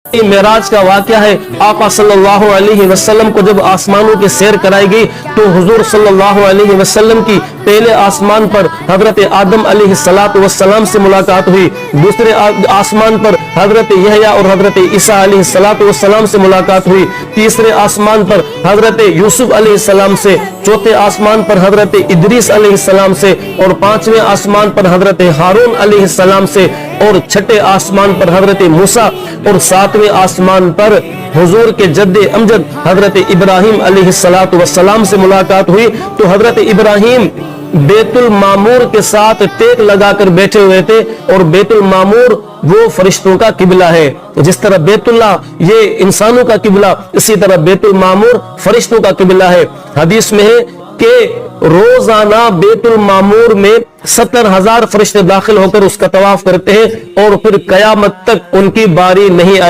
मेराज का वाकया है। आका सल्लल्लाहु अलैहि वसल्लम को जब आसमानों की सैर कराई गई तो हुजूर सल्लल्लाहु अलैहि वसल्लम की पहले आसमान पर हजरत आदम अलैहिस्सलातु वस्सलाम से मुलाकात हुई, दूसरे आसमान पर हजरत यहया और हजरत ईसा अलैहिस्सलातु वस्सलाम से मुलाकात हुई, तीसरे आसमान पर हजरत यूसुफ अलैहिस्सलाम से, चौथे आसमान पर हजरत इदरीस अलैहिस्सलाम से और पांचवें आसमान पर हजरत हारून अलैहिस्सलाम से और छठे आसमान पर हजरत मूसा और सातवें आसमान पर हुजूर के जद्दे अमजद हजरत इब्राहिम अलैहिस्सलातु वस्सलाम से मुलाकात हुई। तो हजरत इब्राहिम बेतुल मामूर के साथ टेक लगाकर बैठे हुए थे और बेतुल मामूर वो फरिश्तों का किबला है। जिस तरह बेतुल्ला ये इंसानों का किबला, इसी तरह बेतुल मामूर फरिश्तों का किबला है। हदीस में है कि रोजाना बेतुल मामूर में 70,000 फरिश्ते दाखिल होकर उसका तवाफ करते हैं और फिर कयामत तक उनकी बारी नहीं आई।